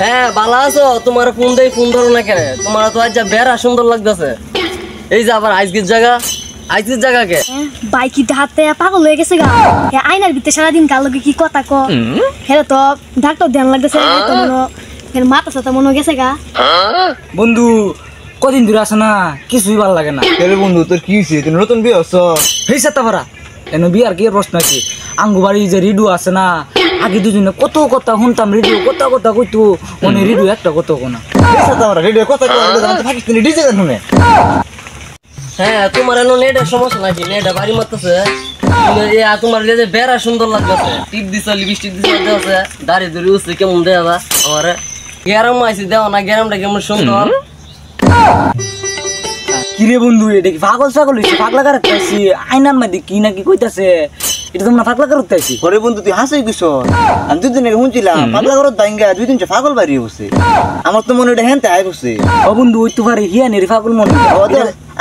হ্যাঁ ভালো আছো? তোমার ফোন দেই, ফোন ধরো না কেন? তোমার তো আজ যা বেড়া সুন্দর লাগতেছে। এই যে আবার আজকের জায়গা কে বাইকি হাতে পাগল হয়ে গেছে গা। আয়নার ভিতরে সারাদিন কার লগে কি কথা ক হেরে তো ডাক্তার ধ্যান লাগতেছে। মাথা সাথে মনে গেছে গা। বন্ধু কদিন ধরে আসে না, কিছুই ভালো লাগে না। বন্ধু তোর কি হয়েছে? তুই নতুন বিয়ে হচ্ছ? হয়েছে তারা এন বিয়ার কি প্রশ্ন আছে? আঙ্গু বাড়ি যে রিডু আছে না, আগে দুজনে কত কথা শুনতাম, রিডু কত কথা কইতো, মনে রিডু একটা কত কোনা রেডিও কথা পাকিস্তানি ডিজে গান শুনে। হ্যাঁ তোমার এনো নেটের সমস্যা নাকি? নেট বাড়ি মারতেছে। তোমার যে বেড়া সুন্দর লাগতেছে, টিপ দিছ, লিপস্টিক দিছ, দেওয়া দাড়ি ধরে উঠছে কেমন দেওয়া আমার গ্যারাম আইসি দেওয়া না, গ্যারামটা কেমন সুন্দর। কিরে বন্ধু এটা কি পাগল ছাগল হয়েছে? পাগলা কার খাইছি আইনার মধ্যে কি না কি কইতাছে, এটা তোমরা পাগলা কার খাইছি? ঘরে বন্ধু তুই হাসাই কিছু আমি দুদিন আগে শুনছিলাম পাগলা ঘরত ভাঙ্গা 2-3টা পাগল বাড়ি বসে। আমার তো মনে এটা হ্যাঁ আই বসে। ও বন্ধু ওই তো পারে হিয়া নেই পাগল মনে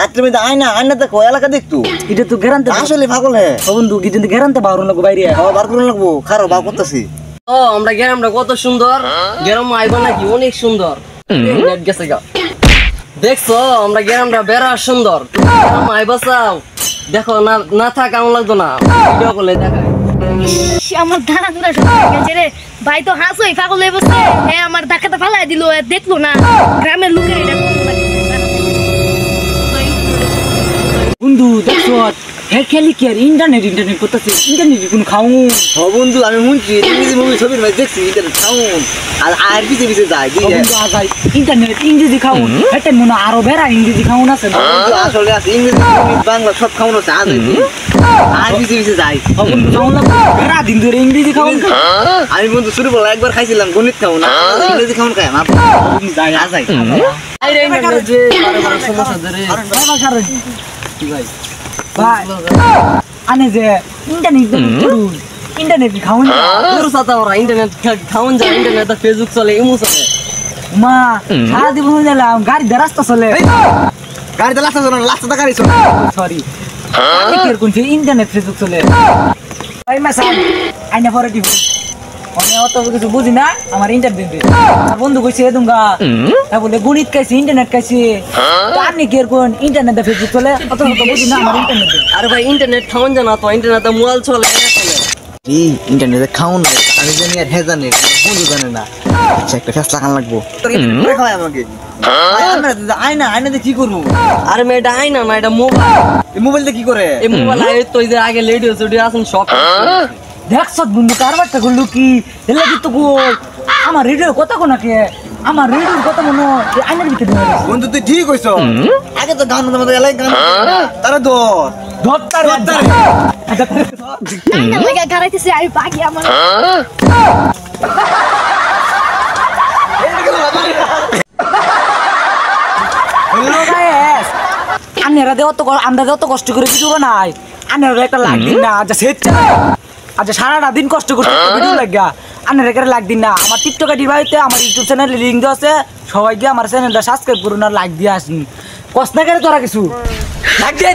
আত্রে মধ্যে আয়না দেখো এলাকা দেখতো, এটা তো গ্যারান্টি আসলে পাগল। হ্যাঁ ও বন্ধু কি যদি গ্যারান্টি বারো লাগবো বাইরে বার করে লাগবো, খারাপ বার করতেছি। ও আমরা গ্যারামটা কত সুন্দর, গ্যারাম আইবা নাকি অনেক সুন্দর। নেট গেছে গা, দেখছো আমরা গ্যারামটা বেড়া সুন্দর। গ্যারাম আইবা চাও দেখো না, না থাক কেমন লাগতো না, ভিডিও করলে দেখায়। আমার দানা দুরা গেছে রে ভাই, তো হাসোই পাগল হয়ে বসে। হ্যাঁ আমার ধাক্কাটা ফালাই দিল, দেখলো না গ্রামের লোকের এটা বন্ধু দেখছো খেলি কি আর ইন্টারনেট করতেছে, ইন্টারনেট কোন খাও। ও বন্ধু আমি শুনছি ইংরেজি মুভি ছবির মধ্যে দেখছি ইন্টারনেট খাউন আর পিছে পিছে যায়। ইন্টারনেট ইংরেজি খাউন, এটা মনে আরো বেড়া ইংরেজি খাউন আছে। আসলে আছে ইংরেজি বাংলা সব খাউন আছে, আর পিছে পিছে যায়। বেড়া দিন ধরে ইংরেজি খাউন। আমি বন্ধু শুরু করলাম একবার খাইছিলাম গণিত খাউন, ইংরেজি খাউন খাই আমার যায় আর যায়। আনে যে ইন্টারনেট খাউন ইন্টারনেট খাউন যায়, ইন্টারনেট ফেসবুক চলে, ইমো চলে। মা সারা জীবন গেলাম গাড়ি রাস্তা চলে, গাড়িতে লাস্তা গাড়ি চলে। সরি কোন ইন্টারনেট ফেসবুক চলে। আইনা পরে দিব মানে অত কিছু বুঝি না, আমার ইন্টারনেট বন্ধু কইছে দুঙ্গা বলে গণিত খাইছি ইন্টারনেট খাইছি। আপনি কি কোন ইন্টারনেট ফেসবুক চলে অত বুঝি না আমার ইন্টারনেট। আরে ভাই ইন্টারনেট খাওয়ান জানা তো, ইন্টারনেট মোবাইল চলে ইন্টারনেটে খাউন আমি জানি আর হ্যাঁ জানি বন্ধু জানে না। আচ্ছা একটা ফেস লাগান লাগবো আমাকে। আয়না কি করবো? আরে মেয়ে এটা আইনা না, এটা মোবাইল। মোবাইলটা কি করে? এই মোবাইল তো যে আগে লেডিও সেডিও আছেন সব দেখছ বন্ধু কারবারটা করলো কি এলে কিন্তু আমার রেডিওর কথা কোন নাকি, আমার রেডিওর কথা মনে আইনার ভিতরে বন্ধু তুই ঠিক হইছ। আগে তো গান মধ্যে এলাই গান তারা ধরতার আয়না লাগা গারাইতেছে আমি পাগি আমার। আন্নারা দে অত কষ্ট করে কিছু বানাই, আন্নারা একটা লাগ দিন না। আচ্ছা সারাটা দিন কষ্ট করতে ভিডিও লাগা, আন্নারা একটা লাগ দিন না। আমার টিকটক আইডি বাড়িতে আমার ইউটিউব চ্যানেলে লিঙ্ক দেওয়া আছে, সবাই গিয়ে আমার চ্যানেলটা সাবস্ক্রাইব করুন আর লাইক দিয়ে আসুন। কষ্ট না করে তোরা কিছু লাগ দিয়ে